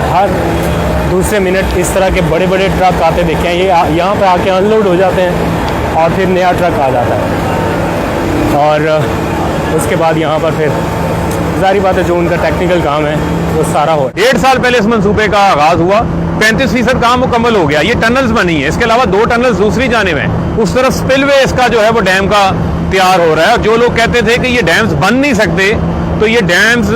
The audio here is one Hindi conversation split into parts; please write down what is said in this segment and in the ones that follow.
हर दूसरे मिनट इस तरह के बड़े बड़े ट्रक आते देखे हैं। ये यहाँ पर आके अनलोड हो जाते हैं और फिर नया ट्रक आ जाता है और उसके बाद यहाँ पर फिर जारी बात है जो उनका टेक्निकल काम है वो सारा हो। 1.5 साल पहले इस मंसूबे का आगाज हुआ, 35% काम मुकम्मल हो गया। ये टनल्स बनी है, इसके अलावा 2 टनल्स दूसरी जानिब हैं। उस तरफ स्पिलवे इसका जो है वो डैम का तैयार हो रहा है। और जो लोग कहते थे कि ये डैम्स बन नहीं सकते, तो ये डैम्स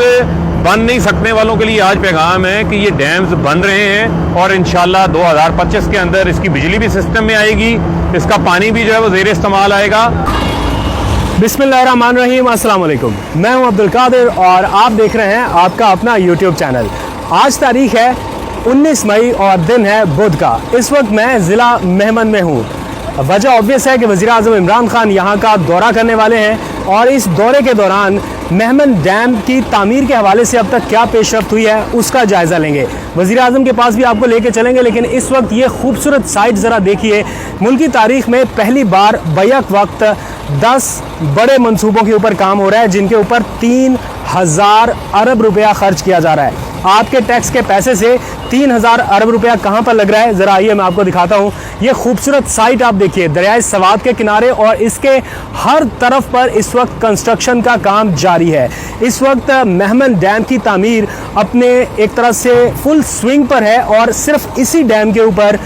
बन नहीं सकने वालों के लिए आज पैगाम है कि ये डैम्स बन रहे हैं और इंशाल्लाह 2025 के अंदर इसकी बिजली भी सिस्टम में आएगी, इसका पानी भी जो है वो ज़ेर इस्तेमाल आएगा। बिस्मिल्लाहिर्रहमानिर्रहीम, अस्सलाम वालेकुम। मैं हूं अब्दुल कादिर और आप देख रहे हैं आपका अपना यूट्यूब चैनल। आज तारीख है 19 मई और दिन है बुध का। इस वक्त मैं ज़िला मेहमन में हूं। वजह ऑब्वियस है कि वज़ीर आज़म इमरान खान यहाँ का दौरा करने वाले हैं और इस दौरे के दौरान मेहमन डैम की तामीर के हवाले से अब तक क्या पेशरफ्त हुई है उसका जायज़ा लेंगे। वज़ीर आज़म के पास भी आपको लेके चलेंगे, लेकिन इस वक्त ये खूबसूरत साइट ज़रा देखिए। मुल्क की तारीख में पहली बार बैक वक्त 10 बड़े मंसूबों के ऊपर काम हो रहा है, जिनके ऊपर 3000 अरब रुपया खर्च किया जा रहा है। आपके टैक्स के पैसे से 3000 अरब रुपया कहाँ पर लग रहा है, ज़रा आइए मैं आपको दिखाता हूँ। ये खूबसूरत साइट आप देखिए दरियाए सवात के किनारे और इसके हर तरफ पर इस वक्त कंस्ट्रक्शन का काम जारी है। इस वक्त मेहमन डैम की तामीर अपने एक तरह से फुल स्विंग पर है और सिर्फ इसी डैम के ऊपर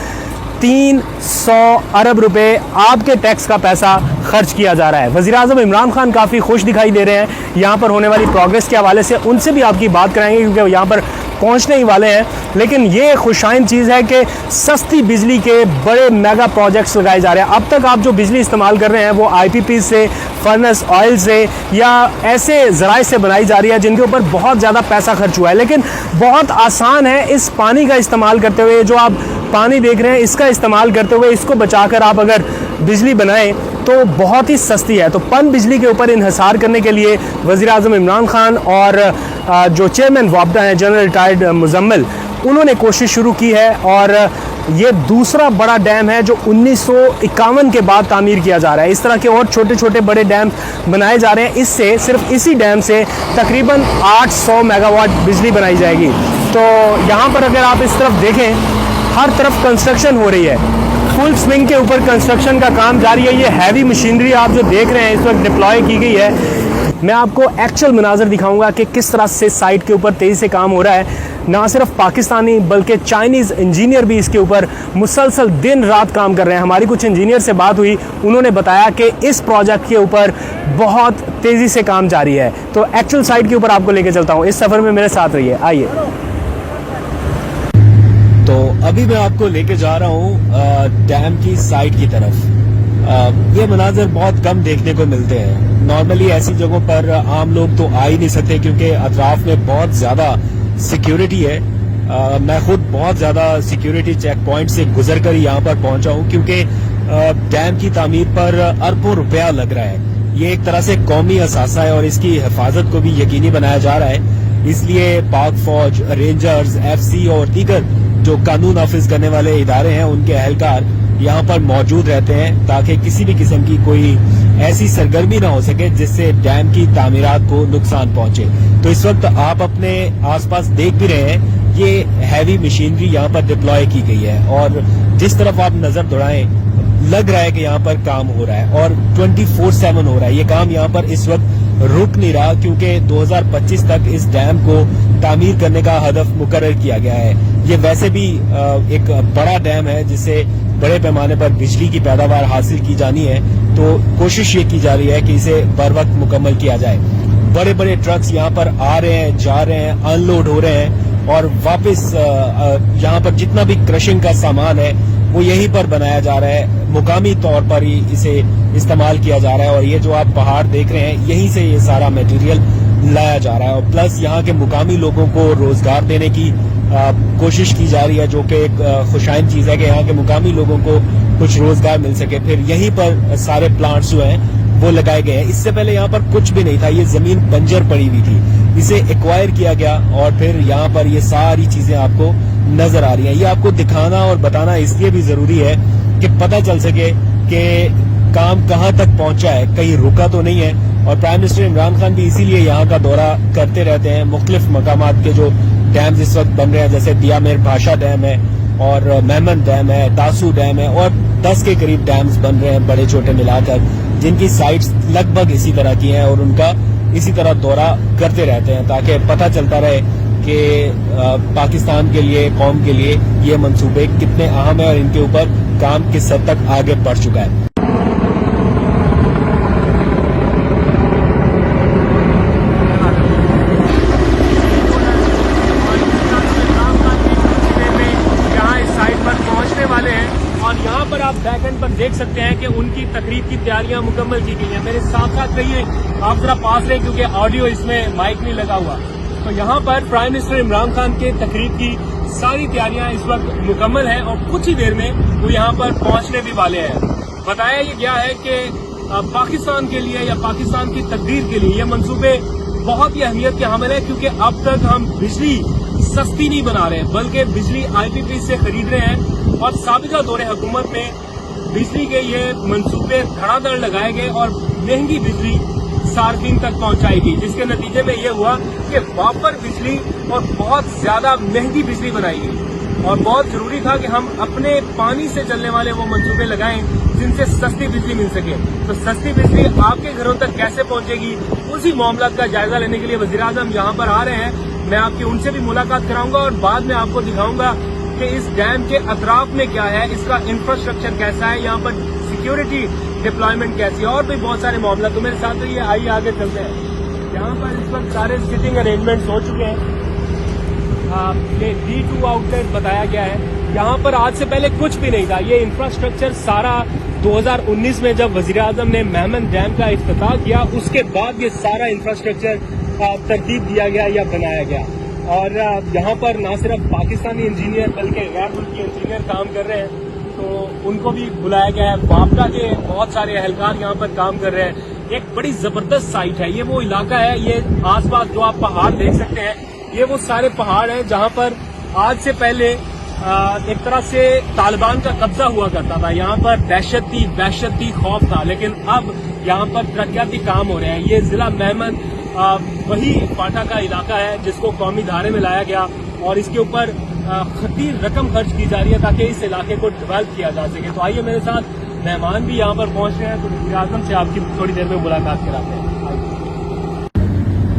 300 अरब रुपए आपके टैक्स का पैसा खर्च किया जा रहा है। वज़ीर आज़म इमरान खान काफ़ी खुश दिखाई दे रहे हैं यहाँ पर होने वाली प्रोग्रेस के हवाले से। उनसे भी आपकी बात कराएंगे क्योंकि यहाँ पर पहुँचने ही वाले हैं। लेकिन ये खुशाइन चीज़ है कि सस्ती बिजली के बड़े मेगा प्रोजेक्ट्स लगाए जा रहे हैं। अब तक आप जो बिजली इस्तेमाल कर रहे हैं वो IPP से, फर्नेस ऑयल से या ऐसे ज़राए से बनाई जा रही है जिनके ऊपर बहुत ज़्यादा पैसा खर्च हुआ है। लेकिन बहुत आसान है इस पानी का इस्तेमाल करते हुए, जो आप पानी देख रहे हैं इसका इस्तेमाल करते हुए इसको बचाकर आप अगर बिजली बनाएं तो बहुत ही सस्ती है। तो पन बिजली के ऊपर इन्हिसार करने के लिए वज़ीर आज़म इमरान खान और जो चेयरमैन वापडा हैं जनरल रिटायर्ड मुजम्मिल, उन्होंने कोशिश शुरू की है। और ये दूसरा बड़ा डैम है जो 1951 के बाद तामीर किया जा रहा है। इस तरह के और छोटे छोटे बड़े डैम बनाए जा रहे हैं। इससे सिर्फ इसी डैम से तकरीबन 800 मेगावाट बिजली बनाई जाएगी। तो यहाँ पर अगर आप इस तरफ देखें हर तरफ कंस्ट्रक्शन हो रही है, फुल स्विंग के ऊपर कंस्ट्रक्शन का काम जारी है। ये हैवी मशीनरी आप जो देख रहे हैं इस वक्त डिप्लॉय की गई है। मैं आपको एक्चुअल मनाजर दिखाऊंगा कि किस तरह से साइट के ऊपर तेज़ी से काम हो रहा है। ना सिर्फ पाकिस्तानी बल्कि चाइनीज़ इंजीनियर भी इसके ऊपर मुसलसल दिन रात काम कर रहे हैं। हमारी कुछ इंजीनियर से बात हुई, उन्होंने बताया कि इस प्रोजेक्ट के ऊपर बहुत तेज़ी से काम जारी है। तो एक्चुअल साइट के ऊपर आपको लेके चलता हूँ, इस सफ़र में मेरे साथ रहिए। आइए। तो अभी मैं आपको लेके जा रहा हूँ डैम की साइट की तरफ। ये मनाजर बहुत कम देखने को मिलते हैं। नॉर्मली ऐसी जगहों पर आम लोग तो आ ही नहीं सकते क्योंकि अतराफ में बहुत ज्यादा सिक्योरिटी है। मैं खुद बहुत ज्यादा सिक्योरिटी चेक पॉइंट से गुजर कर यहाँ पर पहुंचा हूँ क्योंकि डैम की तामीर पर अरबों रुपया लग रहा है। ये एक तरह से कौमी असासा है और इसकी हिफाजत को भी यकीनी बनाया जा रहा है। इसलिए पाक फौज, रेंजर्स, FC और दीगर जो कानून नाफिज करने वाले इदारे हैं उनके अहलकार यहाँ पर मौजूद रहते हैं ताकि किसी भी किस्म की कोई ऐसी सरगर्मी ना हो सके जिससे डैम की तामीरात को नुकसान पहुंचे। तो इस वक्त आप अपने आसपास देख भी रहे हैं ये हैवी मशीनरी यहाँ पर डिप्लॉय की गई है और जिस तरफ आप नजर दौड़ाएं लग रहा है कि यहाँ पर काम हो रहा है और 24/7 हो रहा है। ये काम यहाँ पर इस वक्त रुक नहीं रहा क्योंकि 2025 तक इस डैम को तामीर करने का हदफ मुकर्रर किया गया है। ये वैसे भी एक बड़ा डैम है जिससे बड़े पैमाने पर बिजली की पैदावार हासिल की जानी है। तो कोशिश ये की जा रही है कि इसे बर वक्त मुकम्मल किया जाए। बड़े बड़े ट्रक्स यहाँ पर आ रहे हैं, जा रहे हैं, अनलोड हो रहे हैं और वापस यहाँ पर जितना भी क्रशिंग का सामान है वो यहीं पर बनाया जा रहा है। मुकामी तौर पर ही इसे इस्तेमाल किया जा रहा है और ये जो आप पहाड़ देख रहे हैं यहीं से ये सारा मटेरियल लाया जा रहा है। और प्लस यहाँ के मुकामी लोगों को रोजगार देने की कोशिश की जा रही है, जो कि एक खुशाइन चीज है कि यहाँ के मुकामी लोगों को कुछ रोजगार मिल सके। फिर यहीं पर सारे प्लांट्स जो हैं वो लगाए गए हैं। इससे पहले यहाँ पर कुछ भी नहीं था, ये जमीन बंजर पड़ी हुई थी, इसे एक्वायर किया गया और फिर यहाँ पर ये सारी चीजें आपको नजर आ रही हैं। ये आपको दिखाना और बताना इसलिए भी जरूरी है कि पता चल सके कि काम कहाँ तक पहुंचा है, कहीं रुका तो नहीं है। और प्राइम मिनिस्टर इमरान खान भी इसीलिए यहाँ का दौरा करते रहते हैं, मुख्तलिफ मकामात के जो डैम्स इस वक्त बन रहे हैं, जैसे दियामेर भाषा डैम है और मेहमन डैम है, तासू डैम है और 10 के करीब डैम्स बन रहे हैं बड़े छोटे मिलाकर, जिनकी साइट्स लगभग इसी तरह की हैं और उनका इसी तरह दौरा करते रहते हैं ताकि पता चलता रहे कि पाकिस्तान के लिए, कौम के लिए ये मंसूबे कितने अहम है और इनके ऊपर काम किस हद तक आगे बढ़ चुका है। और यहाँ पर आप बैक एंड पर देख सकते हैं कि उनकी तकरीब की तैयारियां मुकम्मल की गई हैं। मेरे साथ साथ रहिए, आप जरा पास रहे क्योंकि ऑडियो इसमें माइक नहीं लगा हुआ। तो यहाँ पर प्राइम मिनिस्टर इमरान खान के तकरीब की सारी तैयारियां इस वक्त मुकम्मल हैं और कुछ ही देर में वो यहाँ पर पहुंचने भी वाले हैं। बताया ये गया है कि पाकिस्तान के लिए या पाकिस्तान की तकदीर के लिए ये मंसूबे बहुत ही अहमियत के हामिल है, क्योंकि अब तक हम बिजली सस्ती नहीं बना रहे बल्कि बिजली IPP से खरीद रहे हैं और साबिका दौरे हुकूमत में बिजली के ये मंसूबे धड़ाधड़ लगाए गए और महंगी बिजली सार्फिन तक पहुंचाएगी, जिसके नतीजे में ये हुआ कि वापर बिजली और बहुत ज्यादा महंगी बिजली बनाई गई। और बहुत जरूरी था कि हम अपने पानी से चलने वाले वो मंसूबे लगाएं जिनसे सस्ती बिजली मिल सके। तो सस्ती बिजली आपके घरों तक कैसे पहुंचेगी, उसी मामला का जायजा लेने के लिए वजीर आजम यहाँ पर आ रहे हैं। मैं आपकी उनसे भी मुलाकात कराऊंगा और बाद में आपको दिखाऊंगा कि इस डैम के अतराफ में क्या है, इसका इंफ्रास्ट्रक्चर कैसा है, यहाँ पर सिक्योरिटी डिप्लॉयमेंट कैसी है और भी बहुत सारे मामला। तो मेरे साथ रहिए, आइए आगे चलते हैं। यहाँ पर इस वक्त सारे सिटिंग अरेंजमेंट्स हो चुके हैं। ये D2 आउटलेट बताया गया है। यहाँ पर आज से पहले कुछ भी नहीं था। ये इंफ्रास्ट्रक्चर सारा 2019 में जब वजीर आजम ने मेहमन डैम का इफ्तिताह किया, उसके बाद ये सारा इंफ्रास्ट्रक्चर तरतीब दिया गया या बनाया गया। और यहाँ पर न सिर्फ पाकिस्तानी इंजीनियर बल्कि गैर मुल्की इंजीनियर काम कर रहे हैं, तो उनको भी बुलाया गया है। वापडा के बहुत सारे अहलकार यहाँ पर काम कर रहे हैं। एक बड़ी जबरदस्त साइट है। ये वो इलाका है, ये आसपास जो आप पहाड़ देख सकते हैं, ये वो सारे पहाड़ हैं जहाँ पर आज से पहले एक तरह से तालिबान का कब्जा हुआ करता था। यहाँ पर दहशत थी, खौफ था, लेकिन अब यहाँ पर तरक्याती काम हो रहे हैं। ये जिला मेहमन वही फाटा का इलाका है जिसको कौमी धारे में लाया गया और इसके ऊपर खतीर रकम खर्च की जा रही है ताकि इस इलाके को डेवलप किया जा सके। तो आइए, मेरे साथ मेहमान भी यहाँ पर पहुंच रहे हैं, तो वज़ीर आज़म से आपकी थोड़ी देर में मुलाकात कराते हैं।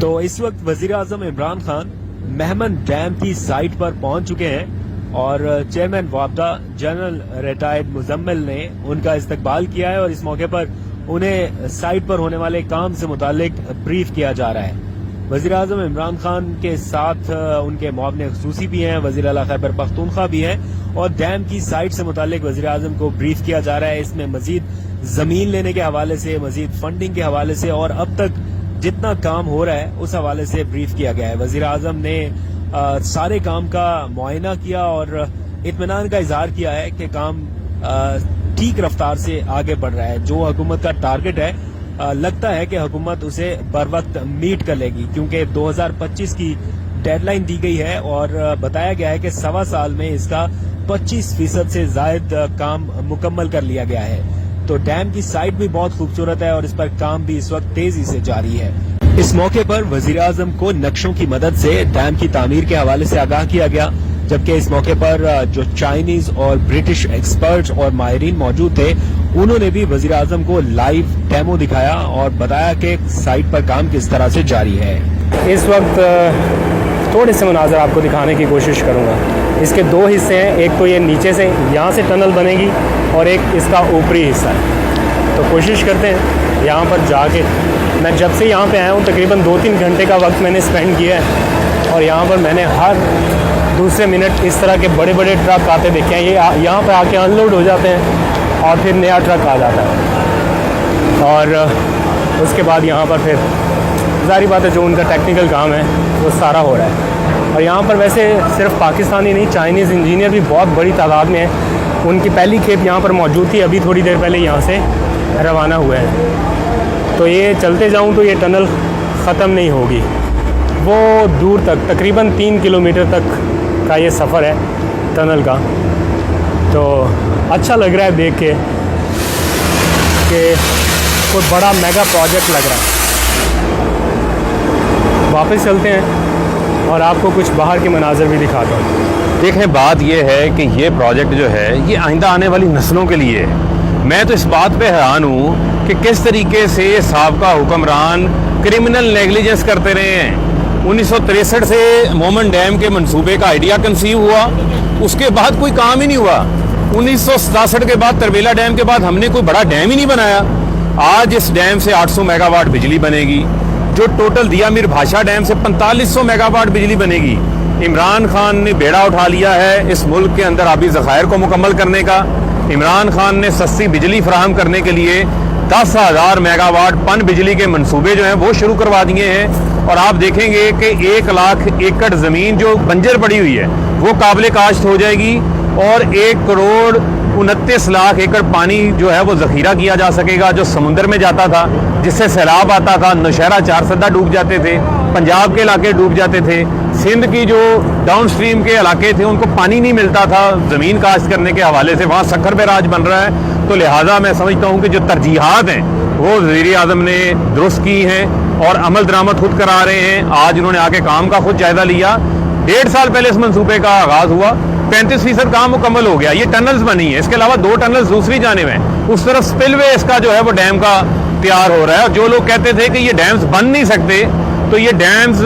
तो इस वक्त वज़ीर आज़म इमरान खान मेहमन डैम की साइट पर पहुंच चुके हैं और चेयरमैन वापडा जनरल रिटायर्ड मुजम्मिल ने उनका इस्तकबाल किया है और इस मौके पर उन्हें साइट पर होने वाले काम से मुतालिक ब्रीफ किया जा रहा है। वज़ीर आज़म इमरान खान के साथ उनके मुआविन ख़ुसूसी भी हैं, वज़ीर आला खैबर पख्तूनख्वा भी हैं और डैम की साइट से मुतालिक वज़ीर आज़म को ब्रीफ किया जा रहा है। इसमें मजीद जमीन लेने के हवाले से, मजीद फंडिंग के हवाले से और अब तक जितना काम हो रहा है उस हवाले से ब्रीफ किया गया है। वज़ीर आज़म ने सारे काम का मुआयना किया और इत्मीनान का इजहार किया है कि काम ठीक रफ्तार से आगे बढ़ रहा है। जो हुकूमत का टारगेट है, लगता है कि हुकूमत उसे बर वक्त मीट कर लेगी, क्योंकि 2025 की डेडलाइन दी गई है और बताया गया है कि 1.25 साल में इसका 25% से जायद काम मुकम्मल कर लिया गया है। तो डैम की साइट भी बहुत खूबसूरत है और इस पर काम भी इस वक्त तेजी से जारी है। इस मौके पर वजीर आजम को नक्शों की मदद से डैम की तामीर के हवाले से आगाह किया गया, जबकि इस मौके पर जो चाइनीज और ब्रिटिश एक्सपर्ट्स और माहिरीन मौजूद थे, उन्होंने भी वजीर आजम को लाइव डेमो दिखाया और बताया कि साइट पर काम किस तरह से जारी है। इस वक्त थोड़े से मनाज़र आपको दिखाने की कोशिश करूंगा। इसके 2 हिस्से हैं, एक तो ये नीचे से यहाँ से टनल बनेगी और एक इसका ऊपरी हिस्सा है। तो कोशिश करते हैं यहाँ पर जाके, मैं जब से यहाँ पे आया हूँ तकरीबन 2-3 घंटे का वक्त मैंने स्पेंड किया है और यहाँ पर मैंने हर दूसरे मिनट इस तरह के बड़े बड़े ट्रक आते देखे हैं। ये यहाँ पर आके अनलोड हो जाते हैं और फिर नया ट्रक आ जाता है और उसके बाद यहाँ पर फिर ज़ाहिर बात है जो उनका टेक्निकल काम है वो सारा हो रहा है। और यहाँ पर वैसे सिर्फ पाकिस्तानी नहीं, चाइनीज़ इंजीनियर भी बहुत बड़ी तादाद में हैं। उनकी पहली खेप यहाँ पर मौजूद थी, अभी थोड़ी देर पहले यहाँ से रवाना हुए हैं। तो ये चलते जाऊँ तो ये टनल ख़त्म नहीं होगी, वो दूर तक तकरीबन 3 किलोमीटर तक का ये सफ़र है टनल का। तो अच्छा लग रहा है देख के कि कोई बड़ा मेगा प्रोजेक्ट लग रहा है। वापस चलते हैं और आपको कुछ बाहर के मनाज़र भी दिखाता हूँ। देखें, बात यह है कि ये प्रोजेक्ट जो है ये आइंदा आने वाली नस्लों के लिए है। मैं तो इस बात पे हैरान हूँ कि किस तरीके से साबका हुक्मरान क्रिमिनल नेग्लिजेंस करते रहे हैं। 1963 से मोमन डैम के मंसूबे का आइडिया कंसीव हुआ, उसके बाद कोई काम ही नहीं हुआ। 1967 के बाद तरबेला डैम के बाद हमने कोई बड़ा डैम ही नहीं बनाया। आज इस डैम से 800 मेगावाट बिजली बनेगी, जो टोटल दिया मीर भाषा डैम से 4500 मेगावाट बिजली बनेगी। इमरान खान ने बेड़ा उठा लिया है इस मुल्क के अंदर आबी ज़खायर को मुकम्मल करने का। इमरान खान ने सस्ती बिजली फराहम करने के लिए 10,000 मेगावाट पन बिजली के मंसूबे जो हैं वो शुरू करवा दिए हैं। और आप देखेंगे कि 1 लाख एकड़ ज़मीन जो बंजर पड़ी हुई है वो काबिल काश्त हो जाएगी और 1 करोड़ 29 लाख एकड़ पानी जो है वो ज़ख़ीरा किया जा सकेगा, जो समुंदर में जाता था, जिससे सैलाब आता था। नौशहरा 4 सदा डूब जाते थे, पंजाब के इलाके डूब जाते थे, सिंध की जो डाउन स्ट्रीम के इलाके थे उनको पानी नहीं मिलता था ज़मीन काश्त करने के हवाले से। वहाँ सक्खर बैराज बन रहा है। तो लिहाजा मैं समझता हूँ कि जो तरजीहात हैं वो वज़ीर आज़म ने दुरुस्त की हैं और अमल दरामद खुद करा रहे हैं। आज उन्होंने आके काम का खुद जायजा लिया। 1.5 साल पहले इस मंसूबे का आगाज़ हुआ, 35% काम मुकम्मल हो गया। ये टनल्स बनी है, इसके अलावा 2 टनल्स दूसरी जानिब हैं। उस तरफ स्पिलवे इसका जो है वो डैम का तैयार हो रहा है। और जो लोग कहते थे कि ये डैम्स बन नहीं सकते, तो ये डैम्स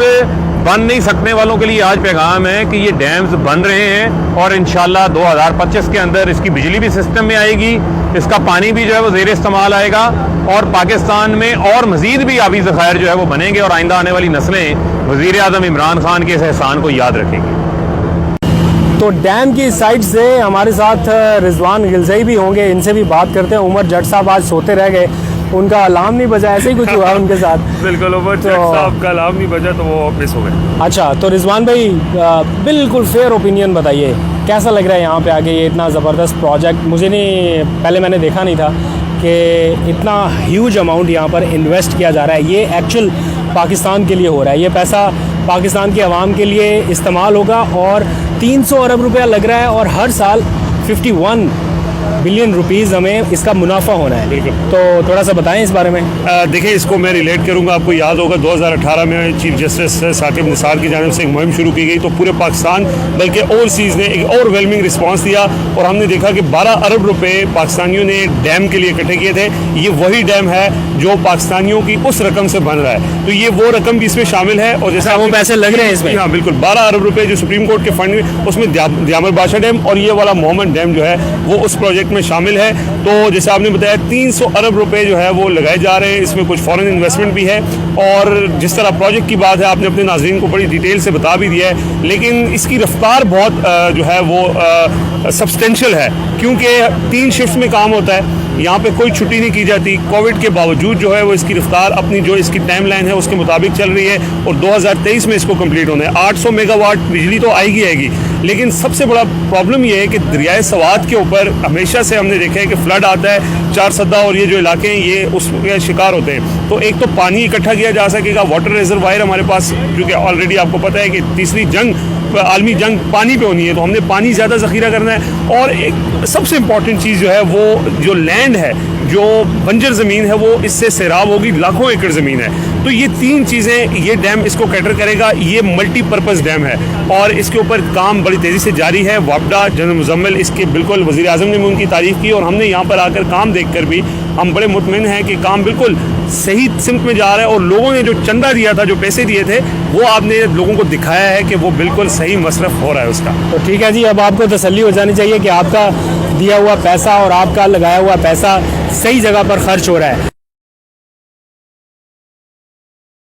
बन नहीं सकने वालों के लिए आज पैगाम है कि ये डैम्स बन रहे हैं और इंशाल्लाह 2025 के अंदर इसकी बिजली भी सिस्टम में आएगी, इसका पानी भी जो है वो ज़ेर इस्तेमाल आएगा और पाकिस्तान में और मज़ीद भी आबी ज़खायर जो है वो बनेंगे और आइंदा आने वाली नस्लें वज़ीर आज़म इमरान खान के इस एहसान को याद रखेंगी। तो डैम की साइड से हमारे साथ रिजवान गिलज़ई भी होंगे, इनसे भी बात करते हैं। उमर जट साहब आज सोते रह गए, उनका अलार्म नहीं बजा, ऐसे ही कुछ हुआ उनके साथ। बिल्कुल, उमर जट साहब का अलार्म नहीं बजा तो वो मिस हो गए। अच्छा, तो रिजवान भाई बिल्कुल फेयर ओपिनियन बताइए, कैसा लग रहा है यहाँ पे आके ये इतना ज़बरदस्त प्रोजेक्ट? मुझे नहीं, पहले मैंने देखा नहीं था कि इतना ह्यूज अमाउंट यहाँ पर इन्वेस्ट किया जा रहा है। ये एक्चुअल पाकिस्तान के लिए हो रहा है, ये पैसा पाकिस्तान की आवाम के लिए इस्तेमाल होगा और 300 अरब रुपया लग रहा है और हर साल 51 बिलियन रुपीज़ हमें इसका मुनाफा होना है। बिल्कुल। तो थोड़ा सा बताएं इस बारे में। देखिए, इसको मैं रिलेट करूंगा। आपको याद होगा 2018 में चीफ जस्टिस साकिब निसार की जानिब से एक मुहिम शुरू की गई, तो पूरे पाकिस्तान बल्कि ओवरसीज़ ने एक ओवरवेलमिंग रिस्पांस दिया और हमने देखा कि 12 अरब रुपए पाकिस्तानियों ने डैम के लिए इकट्ठे किए थे। ये वही डैम है जो पाकिस्तानियों की उस रकम से बन रहा है, तो ये वो रकम भी इसमें शामिल है। और जैसे वो पैसे लग रहे हैं इसमें। हाँ बिल्कुल, 12 अरब रुपए जो सुप्रीम कोर्ट के फंड में, उसमें दियामर बादशाह डैम और ये वाला मोहम्मद डैम जो है वो उस प्रोजेक्ट में शामिल है। तो जैसे आपने बताया 300 अरब रुपए जो है वो लगाए जा रहे हैं, इसमें कुछ फॉरेन इन्वेस्टमेंट भी है। और जिस तरह प्रोजेक्ट की बात है आपने अपने नाज़रीन को बड़ी डिटेल से बता भी दिया है, लेकिन इसकी रफ्तार बहुत जो है वो सब्सटेंशियल है, क्योंकि 3 शिफ्ट में काम होता है, यहाँ पे कोई छुट्टी नहीं की जाती। कोविड के बावजूद जो है वो इसकी रफ्तार अपनी जो इसकी टाइम लाइन है उसके मुताबिक चल रही है और 2023 में इसको कंप्लीट होना है। 800 मेगावाट बिजली तो आएगी, लेकिन सबसे बड़ा प्रॉब्लम ये है कि दरियाए सवात के ऊपर हमेशा से हमने देखा है कि फ्लड आता है, 4 सदा और ये जो इलाके हैं ये उसके शिकार होते हैं। तो एक तो पानी इकट्ठा किया जा सकेगा, वाटर रिजर्वायर हमारे पास, क्योंकि ऑलरेडी आपको पता है कि तीसरी आलमी जंग पानी पे होनी है, तो हमने पानी ज़्यादा ज़ख़ीरा करना है। और एक सबसे इम्पॉर्टेंट चीज़ जो है वो जो लैंड है, जो बंजर ज़मीन है, वो इससे सैराब होगी, लाखों एकड़ ज़मीन है। तो ये 3 चीज़ें ये डैम इसको कैटर करेगा। ये मल्टीपर्पज़ डैम है और इसके ऊपर काम बड़ी तेज़ी से जारी है। वापडा जनरल मुजम्मिल इसके बिल्कुल वज़ीर आज़म ने भी उनकी तारीफ़ की और हमने यहाँ पर आकर काम देख कर भी हम बड़े मुतमिन हैं कि काम बिल्कुल सही सिमत में जा रहा है और लोगों ने जो चंदा दिया था, जो पैसे दिए थे, वो आपने लोगों को दिखाया है कि वो बिल्कुल सही मसरफ हो रहा है उसका। तो ठीक है जी, अब आपको तसल्ली हो जानी चाहिए कि आपका दिया हुआ पैसा और आपका लगाया हुआ पैसा सही जगह पर खर्च हो रहा है।